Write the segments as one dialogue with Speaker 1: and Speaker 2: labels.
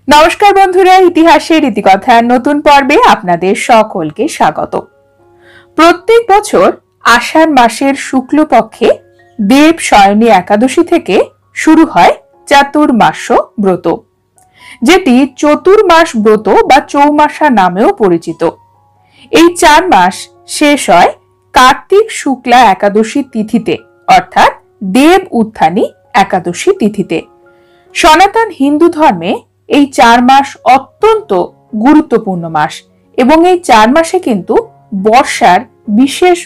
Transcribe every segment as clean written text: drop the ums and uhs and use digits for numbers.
Speaker 1: নমস্কার বন্ধুরা, ইতিহাসের ইতিকথার নতুন পর্বে আপনাদের সকলকে স্বাগত। প্রত্যেক বছর আষাঢ় মাসের শুক্লপক্ষে দেব শয়নী একাদশী থেকে শুরু হয় চাতুর্মাস্য ব্রত, যেটি চতুর্মাস ব্রত বা চৌমাসা নামেও পরিচিত। এই 4 মাস শেষ হয় কার্তিক শুক্লা একাদশী তিথিতে, অর্থাৎ দেব উত্থানী একাদশী তিথিতে। সনাতন হিন্দু ধর্মে এই 4 মাস অত্যন্ত গুরুত্বপূর্ণ মাস এবং এই 4 মাসে কিন্তু বর্ষার বিশেষ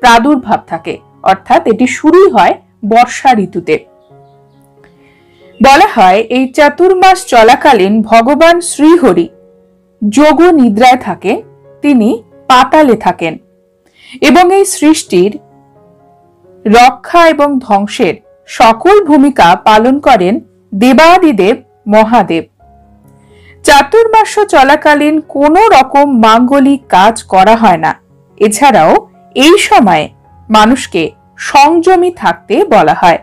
Speaker 1: প্রাদুর্ভাব থাকে, অর্থাৎ এটি শুরুই হয় বর্ষা ঋতুতে। বলা হয় এই চাতুর্মাস চলাকালীন ভগবান শ্রীহরি যোগ নিদ্রায় থাকেন, তিনি পাতালে থাকেন এবং এই সৃষ্টির রক্ষা এবং ধ্বংসের সকল ভূমিকা পালন করেন দেবাদিদেব মহাদেব। চাতুর্মাস্য চলাকালীন কোনো রকম মাঙ্গলিক কাজ করা হয় না। এছাড়াও এই সময়ে মানুষকে সংযমী থাকতে বলা হয়।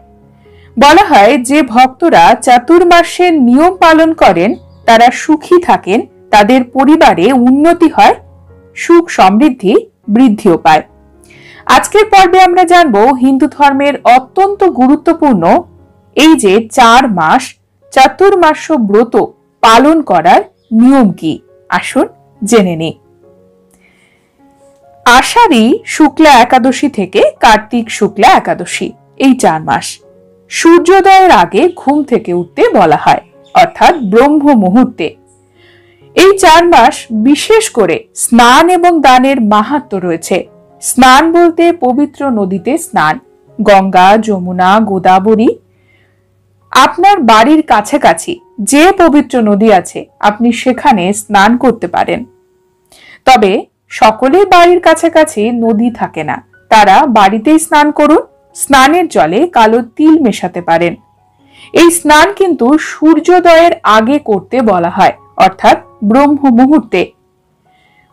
Speaker 1: বলা হয় যে ভক্তরা চাতুর্মাসের নিয়ম পালন করেন তারা সুখী থাকেন, তাদের পরিবারে উন্নতি হয়, সুখ সমৃদ্ধি বৃদ্ধিও পায়। আজকের পর্বে আমরা জানব হিন্দু ধর্মের অত্যন্ত গুরুত্বপূর্ণ এই যে 4 মাস চাতুর্মাস্য ব্রত পালন করার নিয়ম কি, আসুন জেনে নিই। আষাঢ়ী শুক্লা একাদশী থেকে কার্তিক শুক্লা একাদশী, এই 4 মাস সূর্যোদয়ের আগে ঘুম থেকে উঠতে বলা হয়, অর্থাৎ ব্রহ্ম মুহূর্তে। এই 4 মাস বিশেষ করে স্নান এবং দানের মাহাত্ম্য রয়েছে। স্নান বলতে পবিত্র নদীতে স্নান, গঙ্গা, যমুনা, গোদাবরী, আপনার বাড়ির কাছাকাছি যে পবিত্র নদী আছে আপনি সেখানে স্নান করতে পারেন। তবে সকলের বাড়ির কাছাকাছি নদী থাকে না, তারা বাড়িতেই স্নান করুন। স্নানের জলে কালো তিল মেশাতে পারেন। এই স্নান কিন্তু সূর্যোদয়ের আগে করতে বলা হয়, অর্থাৎ ব্রহ্ম মুহূর্তে।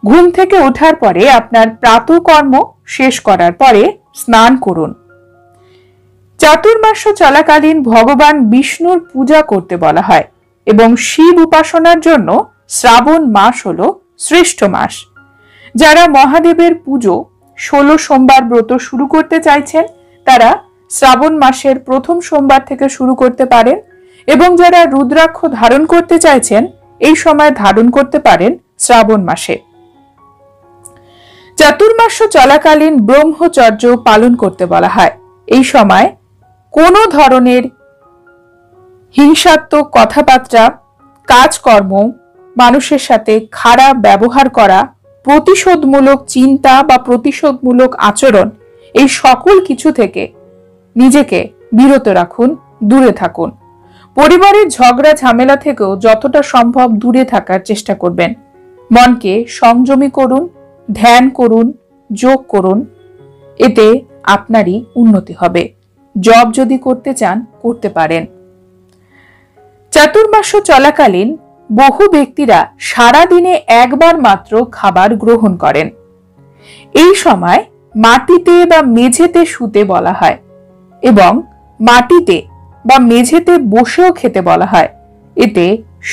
Speaker 1: ঘুম থেকে ওঠার পরে আপনার প্রাতঃকর্ম শেষ করার পরে স্নান করুন। চাতুর্মাস্য চলাকালীন ভগবান বিষ্ণুর পূজা করতে বলা হয় এবং শিব উপাসনার জন্য শ্রাবণ মাস হলো শ্রেষ্ঠ মাস। যারা মহাদেবের পুজো 16 সোমবার ব্রত শুরু করতে চাইছেন তারা শ্রাবণ মাসের প্রথম সোমবার থেকে শুরু করতে পারেন এবং যারা রুদ্রাক্ষ ধারণ করতে চাইছেন এই সময় ধারণ করতে পারেন শ্রাবণ মাসে। চাতুর্মাস্য চলাকালীন ব্রহ্মচর্য পালন করতে বলা হয়। এই সময় কোনো ধরনের হিংসাত্মক কথাবার্তা, কাজকর্ম, মানুষের সাথে খারাপ ব্যবহার করা, প্রতিশোধমূলক চিন্তা বা প্রতিশোধমূলক আচরণ, এই সকল কিছু থেকে নিজেকে বিরত রাখুন, দূরে থাকুন। পরিবারের ঝগড়া ঝামেলা থেকেও যতটা সম্ভব দূরে থাকার চেষ্টা করবেন। মনকে সংযমী করুন, ধ্যান করুন, যোগ করুন, এতে আপনারই উন্নতি হবে। জব যদি করতে চান করতে পারেন। চাতুর্মাস্য চলাকালীন বহু ব্যক্তিরা সারা দিনে একবার মাত্র খাবার গ্রহণ করেন। এই সময় মাটিতে বা মেঝেতে শুতে বলা হয় এবং মাটিতে বা মেঝেতে বসেও খেতে বলা হয়। এতে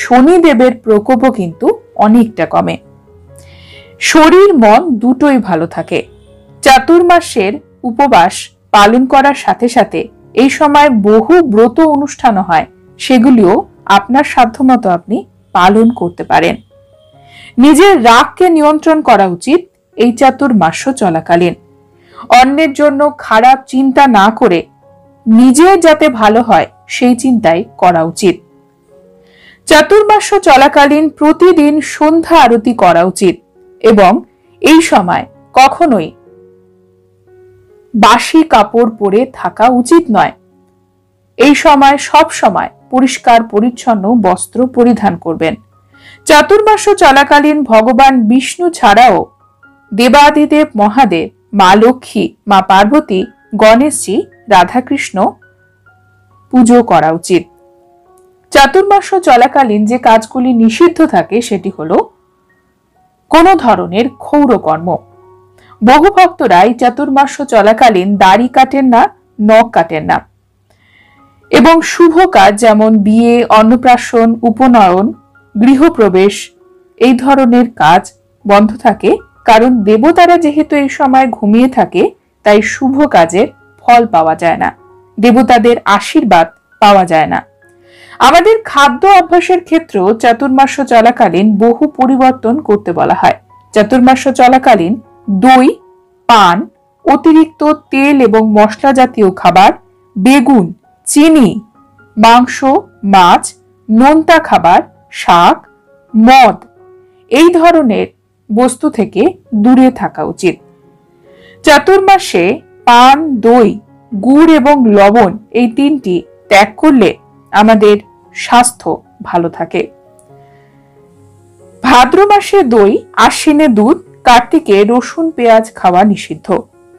Speaker 1: শনিদেবের প্রকোপও কিন্তু অনেকটা কমে। শরীর মন দুটোই ভালো থাকে। চাতুর্মাসের উপবাস পালন করার সাথে সাথে এই সময় বহু ব্রত অনুষ্ঠান হয়, সেগুলিও আপনার সাধ্যমতো আপনি পালন করতে পারেন। নিজের রাগকে নিয়ন্ত্রণ করা উচিত এই চাতুর্মাস্য চলাকালীন। অন্যের জন্য খারাপ চিন্তা না করে নিজের যাতে ভালো হয় সেই চিন্তাই করা উচিত। চাতুর্মাস্য চলাকালীন প্রতিদিন সন্ধ্যা আরতি করা উচিত এবং এই সময় কখনোই বাসি কাপড় পরে থাকা উচিত নয়। এই সময় সব সময় পরিষ্কার পরিচ্ছন্ন বস্ত্র পরিধান করবেন। চাতুর্মাস্য চলাকালীন ভগবান বিষ্ণু ছাড়াও দেবাদিদেব মহাদেব, মা লক্ষ্মী, মা পার্বতী, গণেশজি, রাধাকৃষ্ণ পুজো করা উচিত। চাতুর্মাস্য চলাকালীন যে কাজগুলি নিষিদ্ধ থাকে সেটি হলো কোনো ধরনের ক্ষৌরকর্ম। বহু ভক্তরা এই চাতুর্মাস্য চলাকালীন দাড়ি কাটেন না, নখ কাটেন না এবং শুভ কাজ যেমন বিয়ে, অন্নপ্রাশন, উপনয়ন গৃহপ্রবেশ এই ধরনের কাজ বন্ধ থাকে, কারণ দেবতারা যেহেতু এই সময় ঘুমিয়ে থাকে তাই শুভ কাজের ফল পাওয়া যায় না, দেবতাদের আশীর্বাদ পাওয়া যায় না। আমাদের খাদ্য অভ্যাসের ক্ষেত্রেও চাতুর্মাস্য চলাকালীন বহু পরিবর্তন করতে বলা হয়। চাতুর্মাস্য চলাকালীন দই, পান, অতিরিক্ত তেল এবং মশলা জাতীয় খাবার, বেগুন, চিনি, মাংস, মাছ, নোনতা খাবার, শাক, মদ এই ধরনের বস্তু থেকে দূরে থাকা উচিত। চাতুর্মাসে পান, দই, গুড় এবং লবণ এই তিনটি ত্যাগ করলে আমাদের স্বাস্থ্য ভালো থাকে। ভাদ্র মাসে দই, আশ্বিনে দুধ, কার্তিকে রসুন পেঁয়াজ খাওয়া নিষিদ্ধ।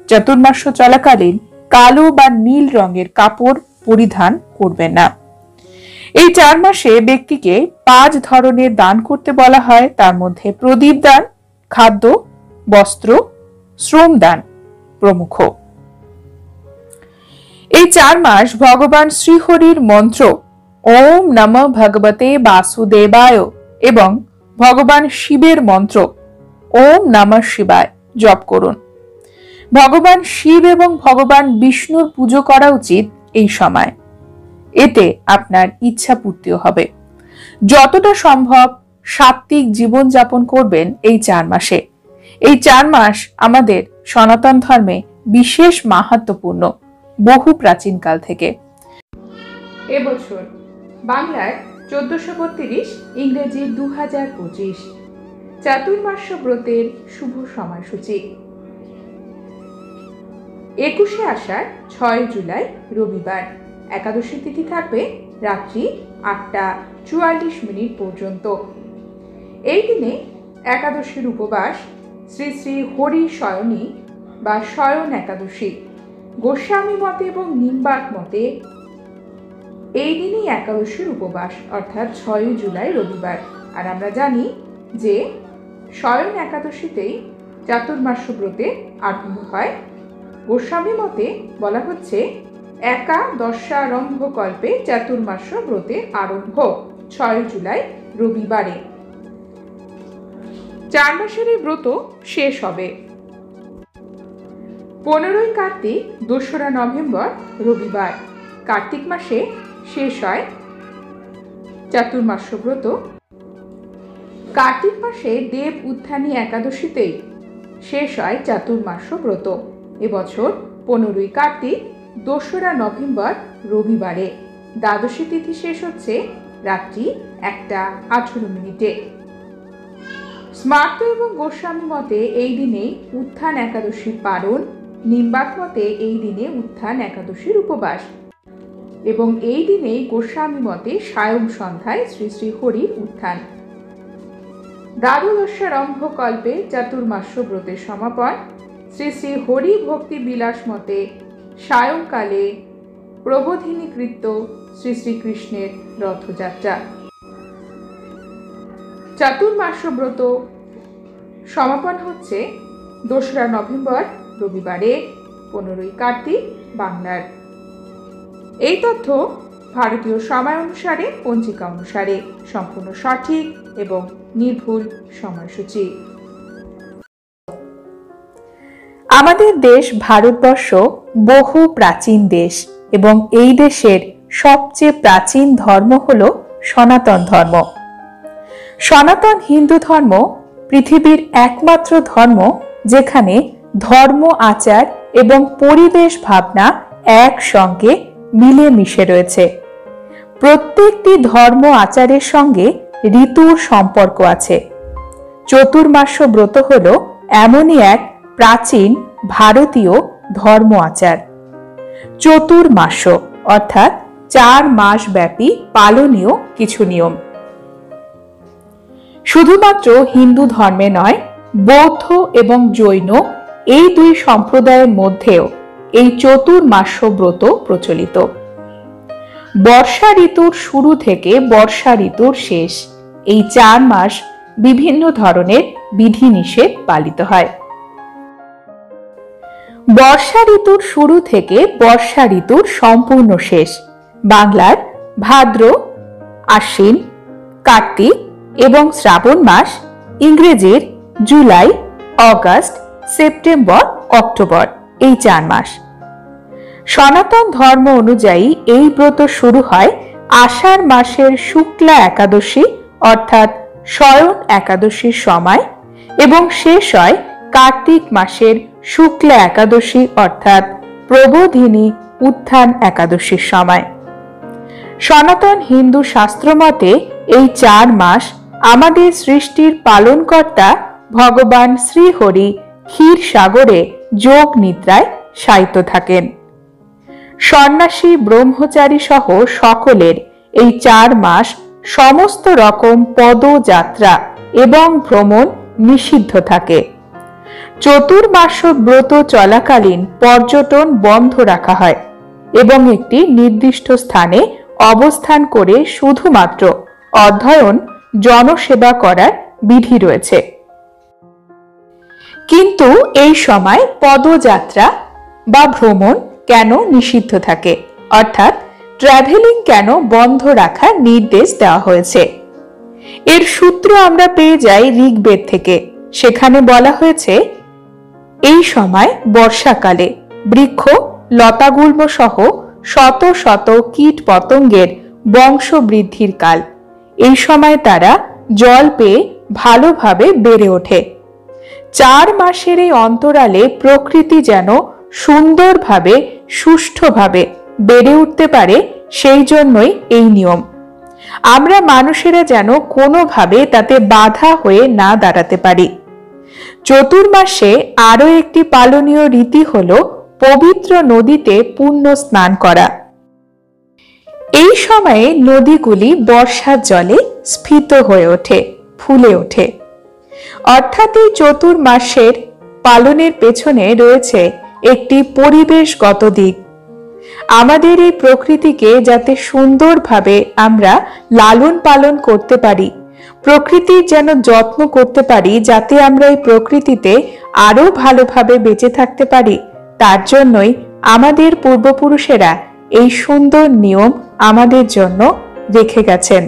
Speaker 1: চাতুর্মাস্য চলাকালীন কালো বা নীল রঙের কাপড় পরিধান করবেন না। এই 4 মাসে ব্যক্তিকে 5 ধরনের দান করতে বলা হয়, তার মধ্যে প্রদীপ দান, খাদ্য, বস্ত্র, শ্রম দান প্রমুখ। এই 4 মাস ভগবান শ্রীহরির মন্ত্র ওম নমঃ ভগবতে বাসুদেবায় এবং ভগবান শিবের মন্ত্র ওম নমঃ শিবায় জপ করুন। ভগবান শিব এবং ভগবান বিষ্ণুর পুজো করা উচিত এই সময়, এতে আপনার ইচ্ছা পূর্তিও হবে। যতটা সম্ভব সাত্ত্বিক জীবন যাপন করবেন এই 4 মাসে। এই 4 মাস আমাদের সনাতন ধর্মে বিশেষ মাহাত্ম্যপূর্ণ, বহু প্রাচীনকাল থেকে। এবছর বাংলার 1432, ইংরেজি 2025 চাতুর্মাস্য ব্রতের শুভ সময়সূচি। 21শে আষাঢ় 6 জুলাই রবিবার। একাদশী তিথি থাকবে রাত্রি 8টা 44 পর্যন্ত। এই দিনে একাদশীর উপবাস শ্রী শ্রী হরি শয়নী বা শয়ন একাদশী। গোস্বামী মতে এবং নিম্বার্ক মতে এই দিনই একাদশীর উপবাস, অর্থাৎ 6 জুলাই রবিবার। আর আমরা জানি যে শয়ন একাদশীতেই চাতুর্মাস্য ব্রতে আরম্ভ হয়। গোস্বামী মতে বলা হচ্ছে একাদশারম্ভ কল্পে চাতুর্মাস্য ব্রতে আরম্ভ 6 জুলাই রবিবারে। 4 মাসের এই ব্রত শেষ হবে 15ই কার্তিক 2রা নভেম্বর রবিবার। কার্তিক মাসে শেষ হয় চাতুর্মাস্য ব্রত। কার্তিক মাসে দেব উত্থানী একাদশীতেই শেষ হয় চাতুর্মাস্য ব্রত। এবছর 15ই কার্তিক 2রা নভেম্বর রবিবারে। দ্বাদশী তিথি শেষ হচ্ছে রাত্রি 1টা 18। স্মার্ত এবং গোস্বামী মতে এই দিনে উত্থান একাদশীর পালন, নিম্বার্ক মতে এই দিনে উত্থান একাদশীর উপবাস এবং এই দিনেই গোস্বামী মতে সায়ং সন্ধ্যায় শ্রী শ্রী হরির উত্থান। দ্বাদশারম্ভ কল্পে চাতুর্মাস্য ব্রতের সমাপন। শ্রী শ্রী হরি ভক্তি বিলাস মতে সায়ংকালে প্রবোধিনী কৃত্য শ্রী শ্রীকৃষ্ণের রথযাত্রা। চাতুর্মাস্য ব্রত সমাপন হচ্ছে 2রা নভেম্বর রবিবারে, 15ই কার্তিক বাংলার। এই তথ্য ভারতীয় সময় অনুসারে, পঞ্জিকা অনুসারে সম্পূর্ণ সঠিক এবং নির্ভুল সময়সূচি। আমাদের দেশ ভারতবর্ষ বহু প্রাচীন দেশ এবং এই দেশের সবচেয়ে প্রাচীন ধর্ম হল সনাতন ধর্ম। সনাতন হিন্দু ধর্ম পৃথিবীর একমাত্র ধর্ম যেখানে ধর্ম, আচার এবং পরিবেশ ভাবনা একসঙ্গে মিলেমিশে রয়েছে। প্রত্যেকটি ধর্ম আচারের সঙ্গে ঋতুর সম্পর্ক আছে। চতুর্মাস্য ব্রত হল এমনই এক প্রাচীন ভারতীয় ধর্ম আচার। চতুর্মাস্য অর্থাৎ 4 মাস ব্যাপী পালনীয় কিছু নিয়ম। শুধুমাত্র হিন্দু ধর্মে নয়, বৌদ্ধ এবং জৈন এই 2 সম্প্রদায়ের মধ্যেও এই চতুর্মাস্য ব্রত প্রচলিত। বর্ষা ঋতুর শুরু থেকে বর্ষা ঋতুর শেষ এই 4 মাস বিভিন্ন ধরনের বিধিনিষেধ পালিত হয়। বর্ষা ঋতুর শুরু থেকে বর্ষা ঋতুর সম্পূর্ণ শেষ বাংলার ভাদ্র, আশ্বিন, কার্তিক, এবং শ্রাবণ মাস ইংরেজির জুলাই, অগাস্ট, সেপ্টেম্বর, অক্টোবর, এই 4 মাস। সনাতন ধর্ম অনুযায়ী এই ব্রত শুরু হয় আষাঢ় মাসের শুক্লা একাদশী অর্থাৎ শয়ন একাদশীর সময় এবং শেষ হয় কার্তিক মাসের শুক্লা একাদশী অর্থাৎ প্রবোধিনী উত্থান একাদশীর সময়। সনাতন হিন্দু শাস্ত্র মতে এই 4 মাস আমাদের সৃষ্টির পালনকর্তা ভগবান শ্রীহরি ক্ষীর সাগরে যোগ নিদ্রায় শায়িত থাকেন। সন্ন্যাসী ব্রহ্মচারী সহ সকলের এই 4 মাস সমস্ত রকম পদযাত্রা এবং ভ্রমণ নিষিদ্ধ থাকে। চতুর্মাস ব্রত চলাকালীন পর্যটন বন্ধ রাখা হয় এবং একটি নির্দিষ্ট স্থানে অবস্থান করে শুধুমাত্র অধ্যয়ন, জনসেবা করার বিধি রয়েছে। কিন্তু এই সময় পদযাত্রা বা ভ্রমণ কেন নিষিদ্ধ থাকে, অর্থাৎ ট্রাভেলিং কেন বন্ধ রাখার নির্দেশ দেওয়া হয়েছে? এর সূত্র আমরা পেয়ে যাই ঋগ্বেদ থেকে। সেখানে বলা হয়েছে এই সময় বর্ষাকালে বৃক্ষ, লতাগুল্ম সহ শত শত কীট পতঙ্গের বংশ বৃদ্ধির কাল। এই সময় তারা জল পেয়ে ভালোভাবে বেড়ে ওঠে। 4 মাসের এই অন্তরালে প্রকৃতি যেন সুন্দরভাবে, সুষ্ঠুভাবে বেড়ে উঠতে পারে, সেই জন্যই এই নিয়ম। আমরা মানুষেরা যেন কোনোভাবে তাতে বাধা হয়ে না দাঁড়াতে পারি। চতুর্মাসে আরো একটি পালনীয় রীতি হল পবিত্র নদীতে পুণ্য স্নান করা। এই সময়ে নদীগুলি বর্ষার জলে স্ফীত হয়ে ওঠে, ফুলে ওঠে। অর্থাৎ এই চতুর্মাসের পালনের পেছনে রয়েছে একটি পরিবেশগত দিক। আমাদের এই প্রকৃতিকে যাতে সুন্দরভাবে আমরা লালন পালন করতে পারি, প্রকৃতির যেন যত্ন করতে পারি, যাতে আমরা এই প্রকৃতিতে আরো ভালোভাবে বেঁচে থাকতে পারি, তার জন্যই আমাদের পূর্বপুরুষেরা এই সুন্দর নিয়ম আমাদের জন্য রেখে গেছেন।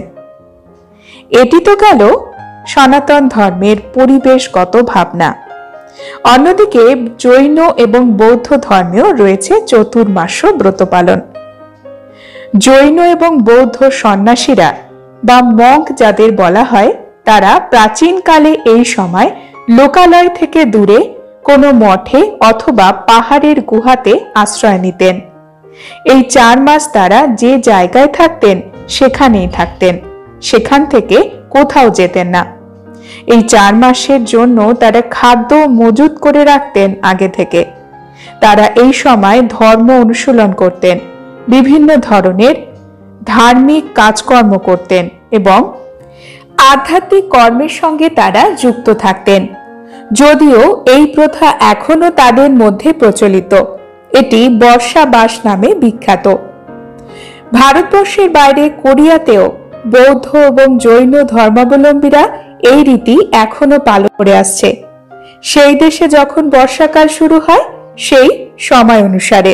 Speaker 1: এটি তো গেল সনাতন ধর্মের পরিবেশগত ভাবনা। অন্যদিকে জৈন এবং বৌদ্ধ ধর্মেও রয়েছে চতুর্মাস ব্রত পালন। জৈন এবং বৌদ্ধ সন্ন্যাসীরা বা মঙ্ক যাদের বলা হয়, তারা প্রাচীনকালে এই সময় লোকালয় থেকে দূরে কোনো মঠে অথবা পাহাড়ের গুহাতে আশ্রয় নিতেন। এই 4 মাস তারা যে জায়গায় থাকতেন সেখানেই থাকতেন, সেখান থেকে কোথাও যেতেন না। এই 4 মাসের জন্য তারা খাদ্য মজুত করে রাখতেন আগে থেকে। তারা এই সময় ধর্ম অনুশীলন করতেন, বিভিন্ন ধরনের ধার্মিক কাজকর্ম করতেন এবং আধ্যাত্মিক কর্মের সঙ্গে তারা যুক্ত থাকতেন। যদিও এই প্রথা এখনো তাদের মধ্যে প্রচলিত। এটি বর্ষাবাস নামে বিখ্যাত। ভারতবর্ষের বাইরে কোরিয়াতেও বৌদ্ধ এবং জৈন ধর্মাবলম্বীরা এই রীতি এখনো পালন করে আসছে। সেই দেশে যখন বর্ষাকাল শুরু হয় সেই সময় অনুসারে